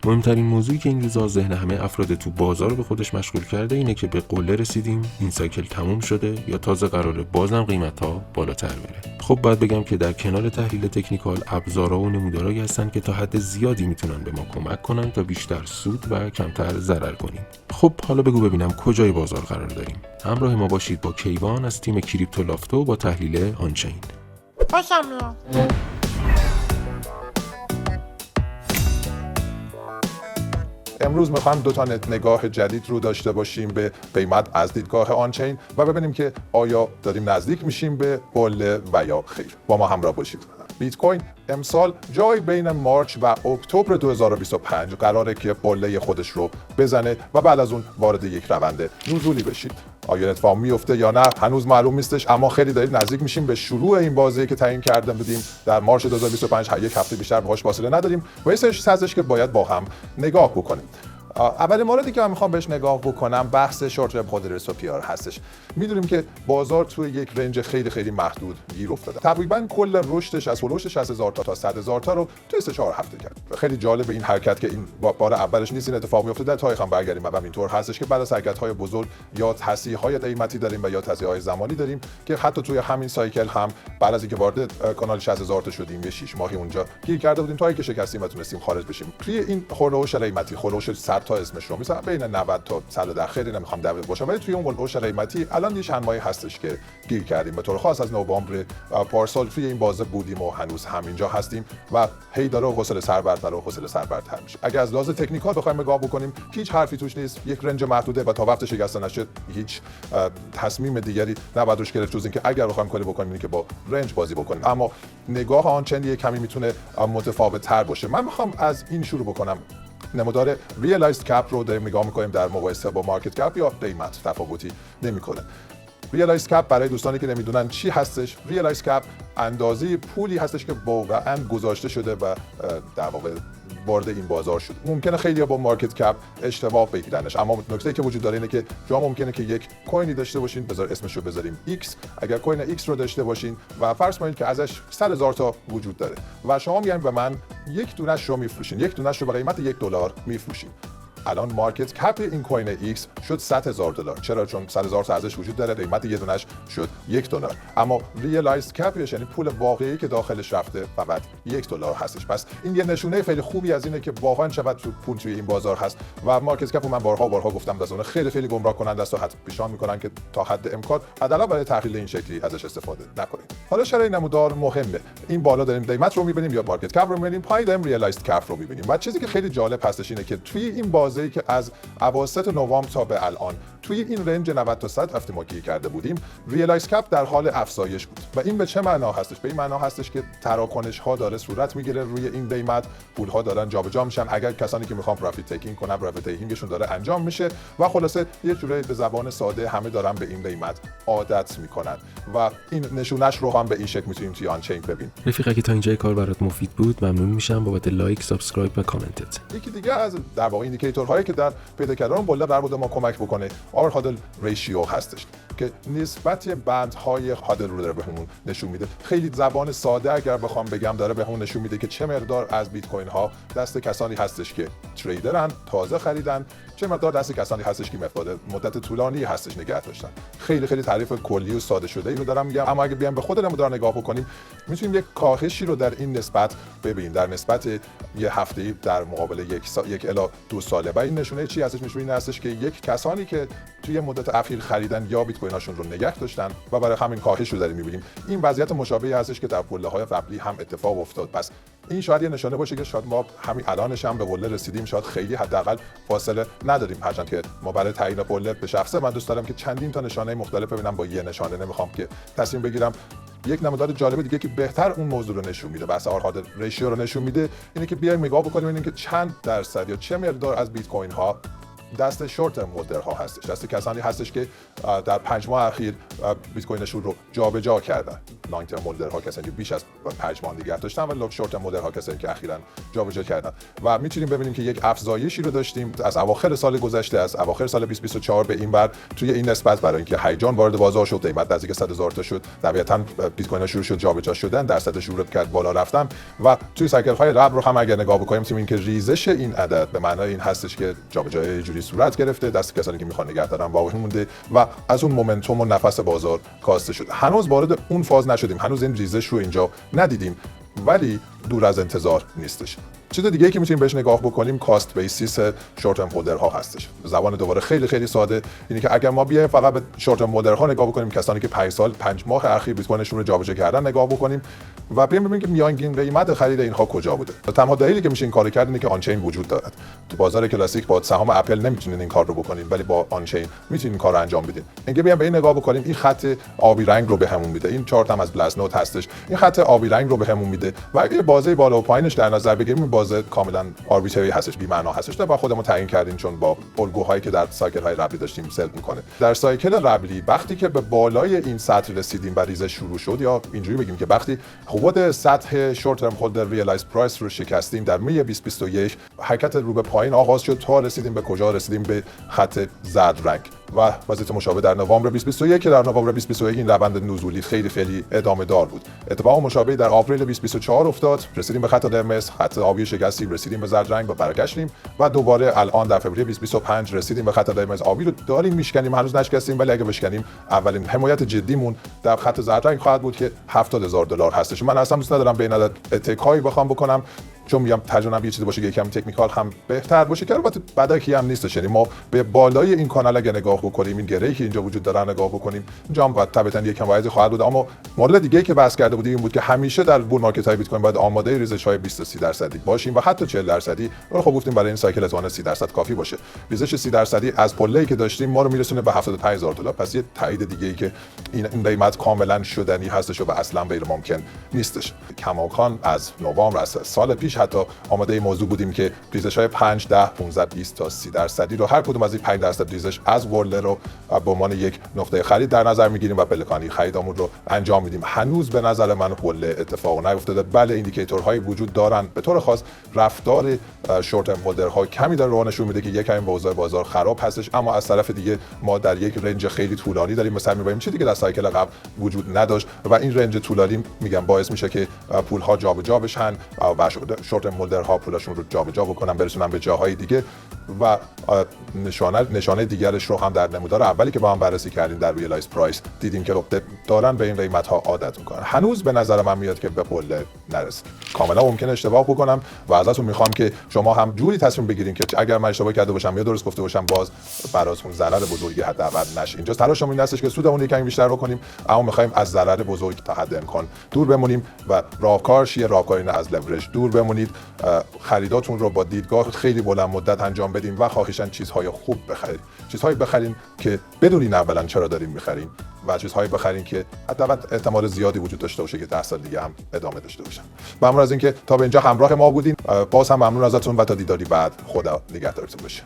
مهمترین موضوعی که این روزا ذهن همه افراد تو بازار رو به خودش مشغول کرده اینه که به قله رسیدیم، این سایکل تموم شده یا تازه قراره بازم قیمت‌ها بالاتر بره. خب باید بگم که در کنار تحلیل تکنیکال، ابزارها و نمودارهایی هستن که تا حد زیادی میتونن به ما کمک کنن تا بیشتر سود و کمتر ضرر کنیم. خب حالا بگو ببینم کجای بازار قرار داریم؟ همراه ما باشید با کیوان از تیم کریپتو لافتو با تحلیل آنچین. خوشم میاد. امروز میخوایم دو تا نگاه جدید رو داشته باشیم به قیمت از دیدگاه آنچین و ببینیم که آیا داریم نزدیک میشیم به قله و یا خیر. با ما همراه باشید. بیت کوین امسال جای بین مارچ و اکتبر 2025 قراره که قله خودش رو بزنه و بعد از اون وارد یک روند نزولی بشید. آیا اتفاق میفته یا نه هنوز معلوم نیستش، اما خیلی داریم نزدیک میشیم به شروع این بازی که تعیین کرده بودیم در مارچ 2025. یک هفته بیشتر باهاش فاصله نداریم و یه سری چیز هستش که باید با هم نگاه بکنیم. اولین موردی که من میخوام بهش نگاه بکنم بحث شورت ترم هولدرز و پی آر هستش. میدونیم که بازار توی یک رنج خیلی خیلی محدود گیر افتاده. تقریبا کل رشدش از هولوش 60000 تا 100000 تا رو توی 3-4 هفته کرد. خیلی جالب این حرکت که این بار اولش نیست این اتفاق میفته. در تاریخ هم برگردیم و اینطور هستش که بعد از حرکت‌های بزرگ یا تصحیح‌های قیمتی داریم و یا تصحیح‌های زمانی داریم که حتی توی همین سایکل هم بعد از اینکه وارد کانال 60000 تا شدیم یه 6 ماهی اونجا گیر کرده بودیم تا اینکه شکستیم و تونستیم خارج بشیم. توی این هولوش قیمتی هولوش 100 تا اسمش رو مثلا بین 90 تا 110 خیلی نمیخوام دقیق باشم، ولی توی اون هولوش قیمتی الان یه چند ماهی هستش که گیر کردیم. به طور خاص از نوامبر پارسال توی این بازه بودیم و هنوز همینجا هستیم و هی داره حوصله سربرتر و حوصله سربرتر میشه. اگه از لحاظ تکنیکال بخوایم نگاه بکنیم هیچ حرفی توش نیست، یک رنج محدوده و تا وقت شکست نشه هیچ تصمیم دیگری نباید روش گرفت جز اینکه اگر بخوایم کاری بکنیم اینه که با رنج بازی بکنیم. اما نگاه آنچین کمی میتونه متفاوت تر باشه. من میخوام از این شروع بکنم. نمودار ریالایزد کپ رو داریم نگاه میکنیم در مقایسه با مارکت کپ یا قیمت تفاوتی نمیکنه. ریالایزد کپ برای دوستانی که نمیدونن چی هستش، ریالایزد کپ اندازه پولی هستش که واقعا گذاشته شده و در واقع وارد این بازار شد. ممکنه خیلی با مارکت کپ اشتباه بگیرنش، اما نکته که وجود داره اینه که شما ممکنه که یک کوینی داشته باشین، بذار اسمش رو بذاریم X. اگر کوین X رو داشته باشین و فرض کنید که ازش 100000 تا وجود داره و شما میگین به من یک دونه‌اش رو میفروشین، یک دونه‌اش رو به قیمت $1 میفروشین. الان مارکت کپ این کوین X شد $100,000. چرا؟ چون 100,000 تا ازش وجود داره، قیمت یه دونه‌اش شد $1. اما ریالایزد کپش یعنی پول واقعی که داخلش رفته فقط $1 هستش. پس این یه نشونه خیلی خوبی از اینه که واقعا چقدر پول توی این بازار هست و مارکت کپ رو من بارها گفتم دستونه خیلی خیلی گمراه کننده است و حتی پیشنهاد میکنن که تا حد امکان حداقل برای تحلیل این شکلی ازش استفاده نکنید. حالا چرا این نمودار مهمه؟ این بالا داریم قیمت رو می‌بینیم یا مارکت کپ رو می‌بینیم، پایین داریم ریالایزد کپ رو می‌بینیم. و چیزی که خیلی جالب هستش اینه که توی این بازی که از اواسط نوامبر تا به الان توی این رنج 90 تا 100 هفته ما گیر کرده بودیم، ریالایز کپ در حال افزایش بود. و این به چه معنا هستش؟ به این معنا هستش که تراکنش ها داره صورت میگیره روی این قیمت، پول ها دارن جابجا میشن. اگر کسانی که میخوان پروفیت تیکینگ کنن، پروفیت تیکینگشون داره انجام میشه و خلاصه یه جوری به زبان ساده همه دارن به این قیمت عادت میکنن و این نشونش رو هم به این شکل میتونیم توی آنچین ببینیم. رفیق اگه تا اینجای کار برات مفید بود ممنون میشم بابت لایک، سابسکرایب و کامنتت. یکی دیگه از در واقع ایندیکیتورهایی که در پیدا کردن قله در ما کمک بکنه آور هادل ریشیو هستش که نسبت بندهای هادل رو داره بهمون نشون میده. خیلی زبان ساده اگر بخوام بگم داره بهمون نشون میده که چه مقدار از بیت کوین ها دست کسانی هستش که تریدرن، تازه خریدن، چه مقدار دست کسانی هستش که مدت طولانی هستش نگه داشتن. خیلی خیلی تعریف کلی و ساده شده اینو دارم میگم، اما اگه بیایم به خود نمودار نگاه بکنیم میتونیم یک کاهشی رو در این نسبت ببینیم در نسبت یه هفته‌ای در مقابل یک الی 2 ساله. و این نشونه چی هستش؟ نشونه این هستش که یک کسانی که توی مدت اخیر خریدن یا بیت کوین هاشون رو نگه داشتن و برای همین کاهش رو داریم می‌بینیم. این وضعیت مشابهی هستش که در قله‌های قبلی هم اتفاق افتاد. پس این شاید یه نشانه باشه که شاید ما همین الانش هم به قله رسیدیم، شاید خیلی حداقل فاصله نداریم. هرچند که ما برای تعیین قله به شخصه من دوست دارم که چندین تا نشانه مختلف ببینم با یه نشانه، نمیخوام که تصمیم بگیرم. یک نمودار جالب دیگه که بهتر اون موضوع رو نشون میده، بحث آور هادل ریشیو رو نشون میده، اینه که بیایم نگاه بکنیم ببینیم که چند درصد یا چه مقدار از بیت کوین ها دست شورت ترم هولدرها هستش، دست کسانی هستش که در 5 ماه اخیر بیت کوینشون رو جابجا کردن. لانگ ترم هولدرها کسانی که بیش از 5 ماه نگه داشتن و شورت ترم هولدرها کسانی که اخیراً جابجا کردن. و میتونیم ببینیم که یک افزایشی رو داشتیم از اواخر سال گذشته، از اواخر سال 2024 به این ور توی این نسبت، برای اینکه هیجان وارد بازار شد، قیمت نزدیک 100,000 تا شد، طبیعتاً بیت کوین شروع شد جابجا شدن، درصد شروع کرد بالا رفتن و توی سایکل های قبل رو هم اگر نگاه بکنیم می‌بینیم که ریزش این عدد به معنای این هستش که جابجایی جوری صورت گرفته، دست کسانی که میخوان نگه دارن باقی مونده و از اون مومنتوم و نفس بازار کاسته شده. هنوز وارد اون فاز نشدیم، هنوز این ریزش رو اینجا ندیدیم، ولی دور از انتظار نیستش. چیز دیگه ای که میتونیم بهش نگاه بکنیم کاست بیسیس شورت ترم هولدرها هستش. زبان دوباره خیلی خیلی ساده اینه که اگر ما بیایم فقط به شورت ترم هولدرها نگاه بکنیم، کسانی که 5 ماه اخیر بیت کوینشون رو جابجا کردن نگاه بکنیم و ببینیم که میانگین قیمت خرید اینها کجا بوده. تنها دلیلی که میشه این کارو کرد اینه که آنچین وجود دارد. تو بازار کلاسیک با سهام اپل نمیتونین این کار رو بکنین، ولی با آنچین میتونین این کارو انجام بدین. اینکه بیایم به این نگاه بکنیم، این خط آبی رنگ رو بهمون میده. این چارت هم از بلاسنوت هستش. این خط آبی رنگ رو بهمون میده و اگه بازه بالا و پایینش در نظر بگیریم، این بازه کاملا آربیتری هستش، بی معنا هستش. با خودمون تعیین کردیم چون با الگوهایی که در سایکل های قبلی داشتیم سلب میکنه. در سایکل قبلی وقتی که به بالای این سطح رسیدیم و ریزش شروع شد، یا اینجوری بگیم که وقتی خود سطح شورت ترم هولدر ریالایز پرایس رو شکستیم در می 2021، حرکت رو به پایین آغاز شد تا رسیدیم به کجا؟ رسیدیم به خط زرد رنگ و وضعیت مشابه در نوامبر 2021 که در نوامبر 2021 این روند نزولی خیلی خیلی ادامه دار بود. اتفاق مشابهی در آوریل 2024 افتاد، رسیدیم به خط قرمز، خط آبی شکستیم، رسیدیم به زرد رنگ و برگشتیم و دوباره الان در فوریه 2025 رسیدیم به خط قرمز آبی رو داریم میشکنیم، هنوز نشکستیم، ولی اگه بشکنیم اولین حمایت جدیمون در خط زرد رنگ خواهد بود که $70,000 هستش. من اصلا دوست ندارم به این عدد اتکایی بخوام بکنم، چون میگم ترجمه یه چیزی باشه که یکم تکنیکال هم بهتر باشه که البته بدکی هم نیستش. یعنی ما به بالای این کانال اگه نگاه بکنیم، این گره‌ای که اینجا وجود داره نگاه بکنیم، اینجا هم طبعاً یکم وایز خواهد بود. اما مورد دیگه‌ای که بحث کرده بودیم این بود که همیشه در بول مارکت های بیت کوین باید آماده ریزش‌های 20 تا 30% باشیم و حتی 40%. رو خب گفتیم برای این سایکل اتوان 30% کافی باشه. ریزش 30% از پله‌ای که داشتیم ما رو میرسونه به $75,000. پس یه تایید دیگه‌ای که این قیمت کاملا شدنی هستش و اصلا غیر ممکن نیستش. کماکان از نوامبر از سال پیش حتی آماده این موضوع بودیم که ریزش‌های 5 10 15 20 تا 30% رو هر کدوم از این 5% ریزش از ورلد رو به عنوان یک نقطه خرید در نظر میگیریم و پلکانی خریدامون رو انجام میدیم. هنوز به نظر من ورلد اتفاق نیفتاده. بله ایندیکیتورهای وجود دارن، به طور خاص رفتار شورت ترم هولدرها کمی داره رو نشون میده که یک کمی اوضاع بازار خراب هستش، اما از طرف دیگه ما در یک رنج خیلی طولانی داریم مثلا می‌بینیم چیزی که در سایکل قبل وجود نداشت و این رنج طولانی میگم باعث میشه که پول‌ها جابجا بشن و شورت ترم هولدرها پولشون رو جابجا بکنن برسونن به جاهای دیگه و نشانه دیگرش رو هم در نمودار اولی که با هم بررسی کردیم در ریالایز پرایس دیدیم که دارن به این قیمت ها عادت میکنن. هنوز به نظر من میاد که به قول نرسید. کاملا ممکنه اشتباه بکنم و ازتون میخوام که شما هم جوری تصمیم بگیرین که اگر من اشتباه کرده باشم یا درست گفته باشم باز براتون ضرر بزرگی حداقل نشه. اینجا تلاشمون این هستش که سودمون یکم بیشتر بکنیم، اما میخوایم از ضرر بزرگ تا حد امکان دور بمونیم و راهکاری از لورج دور بمونید. خریداتون رو با دیدگاه خیلی بلند مدت انجام بدین و خواهشاً چیزهای خوب بخرید. چیزهایی بخرین که بدونین اولاً چرا دارین می‌خرین و چیزهایی بخرین که حداقل احتمال زیادی وجود داشته باشه که 10 سال دیگه هم ادامه داشته باشه. ممنون از اینکه تا به اینجا همراه ما بودین. باز هم ممنون ازتون و تا دیداری بعد. خدا نگهدارتون باشه.